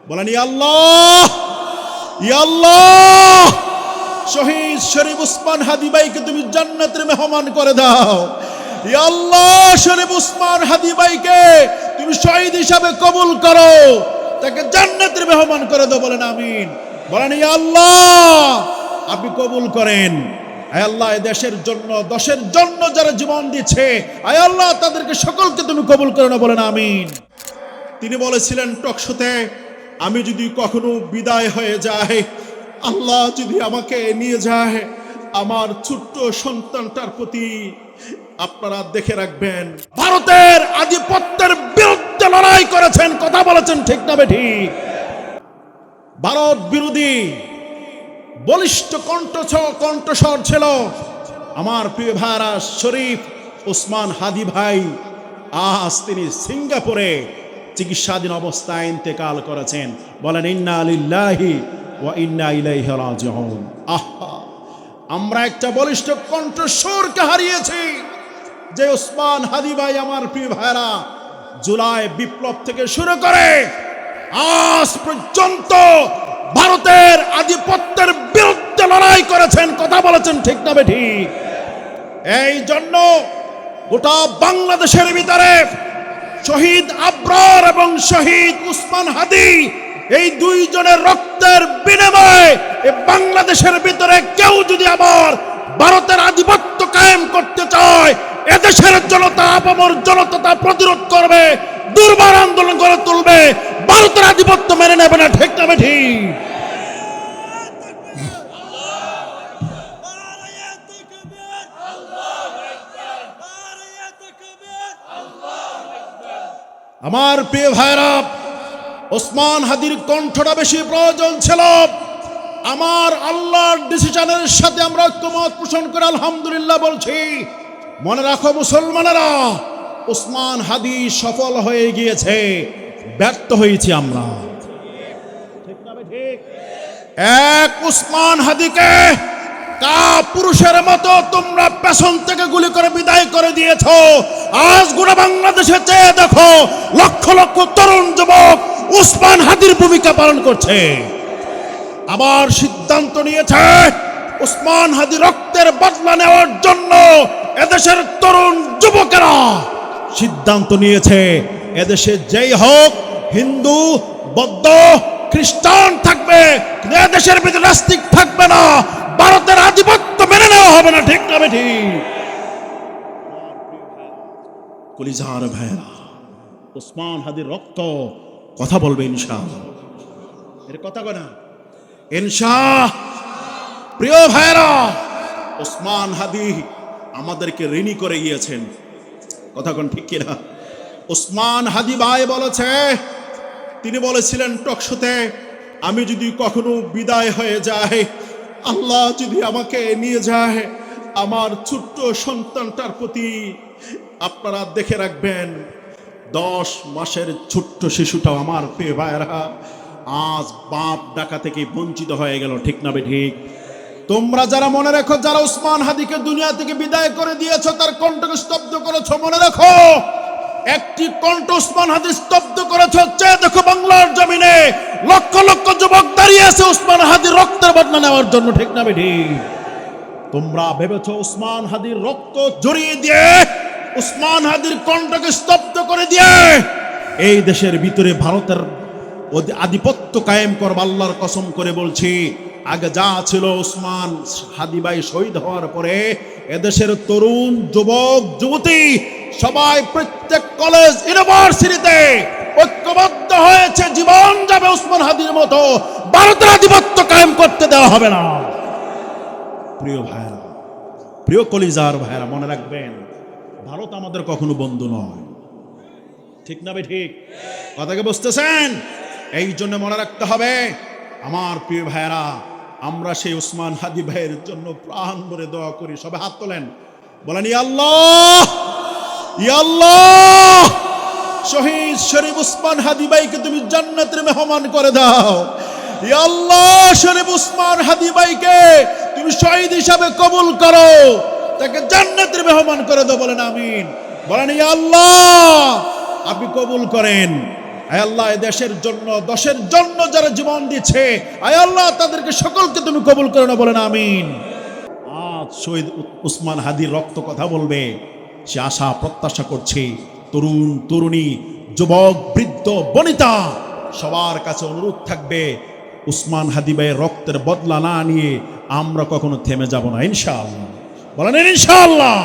বলেন ইয়া আল্লাহ, ইয়া আল্লাহ, শহীদ শরীফ উসমান হাদি ভাইকে তুমি জান্নাতের মেহমান করে দাও। ইয়া আল্লাহ, শরীফ উসমান হাদি ভাইকে তুমি শহীদ হিসাবে কবুল করো, তাকে জান্নাতের মেহমান করে দাও। বলেন আমিন। বলেন ইয়া আল্লাহ, আপনি কবুল করেন। আয় আল্লাহ, এই দেশের জন্য দশের জন্য যারা জীবন দিচ্ছে, আয় আল্লাহ তাদেরকে সকলকে তুমি কবুল করো না। বলেন আমিন। তিনি বলেছিলেন টকশোতে, আমি যদি কখনো বিদায় হয়ে যায়, আল্লাহ যদি আমাকে নিয়ে যায়, আমার ছোট্ট সন্তানটার প্রতি আপনারা দেখে রাখবেন। ভারতের আধিপত্যের বিরুদ্ধে লড়াই করেছেন, কথা বলেছেন, ঠিক না ঠিক? ভারত বিরোধী বলিষ্ঠ কণ্ঠস্বর ছিল আমার প্রিয় ভাইরা শরীফ উসমান হাদি ভাই। আজ তিনি সিঙ্গাপুরে চিকিৎসাধীন অবস্থায় ইন্তেকাল করেছেন। বলেন ইন্না লিল্লাহি ওয়া ইন্না ইলাইহি রাজিউন। আহা, আমরা একটা বলিষ্ঠ কণ্ঠস্বরকে হারিয়েছি। যে উসমান হাদি ভাই আমার প্রিয় ভাইরা জুলাই বিপ্লব থেকে শুরু করে আজ পর্যন্ত ভারতের আধিপত্যের বিরুদ্ধে লড়াই করেছেন, কথা বলেছেন, ঠিক না ঠিক? এই জন্য গোটা বাংলাদেশের ভিতরে শহীদ আবরার এবং শহীদ উসমান হাদি, এই দুইজনের রক্তের বিনিময়ে বাংলাদেশের ভিতরে কেউ যদি আবার ভারতের আধিপত্য কায়েম করতে চায়, এদেশের জনতা, আপামর জনতা তা প্রতিরোধ করবে, দুর্বার আন্দোলন করে তুলবে, ভারতের আধিপত্য মেনে নেবে না, ঠিক না ঠিক? আমার প্রিয় ভাইরা, ওসমান হাদির কণ্ঠটা বেশি প্রয়োজন ছিল। আমার আল্লাহর ডিসিশনের সাথে আমরা ঐক্যমত পোষণ করে আলহামদুলিল্লাহ বলছি। মনে রাখো মুসলমানেরা, ওসমান হাদি সফল হয়ে গিয়েছে, ব্যর্থ হয়েছি আমরা, ঠিক না ঠিক? এক উসমান হাদিকে পুরুষের মতো তোমরা পেছন থেকে গুলি করে বিদায় করে দিয়েছ। আজ গোটা বাংলাদেশে চেয়ে দেখো, লক্ষ লক্ষ তরুণ যুবক উসমান হাদির ভূমিকা পালন করছে। আবার সিদ্ধান্ত নিয়েছে উসমান হাদি রক্তের বদলা নেওয়ার জন্য। এদেশের তরুণ যুবকেরা সিদ্ধান্ত নিয়েছে, এদেশে যেই হোক, হিন্দু, বৌদ্ধ, খ্রিস্টান থাকবে, এদেশের ভিতরে নাস্তিক থাকবে না, ভারতের আধিপত্য মেনে নেওয়া হবে না, ঠিক না ঠিক? কলিজার ভাইরা, উসমান হাদির রক্ত কথা বলবে ইনশাআল্লাহ। এর কথা কয় না ইনশাআল্লাহ। প্রিয় ভাইরা, উসমান হাদি আমাদেরকে ঋণী করে গিয়েছেন, কথা কোন ঠিক কিনা? উসমান হাদি ভাই বলেছে, তিনি বলেছিলেন টকশোতে, আমি যদি কখনো বিদায় হয়ে যায়, আল্লাহ যদি আমাকে নিয়ে যায়, আমার ছোট্ট সন্তানটার প্রতি আপনারা দেখে রাখবেন। 10 মাসের ছোট্ট শিশুটাও আমার প্রিয় ভাইরা আজ বাপ ডাকা থেকে বঞ্চিত হয়ে গেল, ঠিক না ঠিক? তোমরা যারা মনে রাখো, যারা উসমান হাদিকে দুনিয়া থেকে বিদায় করে দিয়েছ, তার কণ্ঠকে স্তব্ধ করেছ, মনে রাখো একটি কণ্ঠ উসমান হাদি স্তব্ধ করেছ। চেয়ে দেখো বাংলার জমিনে লক্ষ লক্ষ যুবক দাঁড়িয়ে আছে উসমান হাদির রক্তের বদলা নেওয়ার জন্য, ঠিক না ঠিক? তোমরা ভেবেছ উসমান হাদির রক্ত জড়িয়ে দিয়ে, উসমান হাদির কণ্ঠকে স্তব্ধ করে দিয়ে এই দেশের ভিতরে ভারতের আধিপত্য কায়েম করব। আল্লাহর কসম করে বলছি, আগে যা ছিল, উসমান হাদি ভাই শহীদ হওয়ার পরে এদেশের তরুণ যুবক যুবতী সবাই প্রত্যেক কলেজ ইউনিভার্সিটিতে ঐক্যবদ্ধ হয়েছে, জীবন যাবে উসমান হাদির মতো, ভারতের আধিপত্য কায়েম করতে দেওয়া হবে না। প্রিয় ভাইরা, প্রিয় কলিজার ভাইরা, মনে রাখবেন, ভারত আমাদের কখনো বন্ধু নয়, ঠিক না ঠিক? কথাকে বুঝতেছেন? এই জন্য মনে রাখতে হবে আমার প্রিয় ভাইরা, আমরা সেই উসমান হাদি ভাইয়ের জন্য প্রাণ ভরে দোয়া করি। সবাই হাত তোলেন, বলেন ইয়া আল্লাহ, ইয়া আল্লাহ, শহীদ শরীফ উসমান হাদি ভাইকে তুমি জান্নাতের মেহমান করে দাও। ইয়া আল্লাহ, শরীফ উসমান হাদি ভাইকে তুমি শহীদ হিসাবে কবুল করো, তাকে জান্নাতের মেহমান করে দাও। বলেন আমিন। বলেন ইয়া আল্লাহ, আপনি কবুল করেন। আয় আল্লাহ এ দেশের জন্য দশের জন্য যারা জীবন দিচ্ছে আয় আল্লাহ তাদেরকে সকলকে তুমি কবুল করে না, বলেন আমিন। আজ শহীদ উসমান হাদির রক্ত কথা বলবে, সে আশা প্রত্যাশা করছে তরুণ তরুণী যুবক বৃদ্ধ বনিতা সবার কাছে অনুরোধ থাকবে, উসমান হাদি ভাইয়ের রক্তের বদলা না নিয়ে আমরা কখনো থেমে যাব না ইনশাআল্লাহ, বলেন ইনশাআল্লাহ।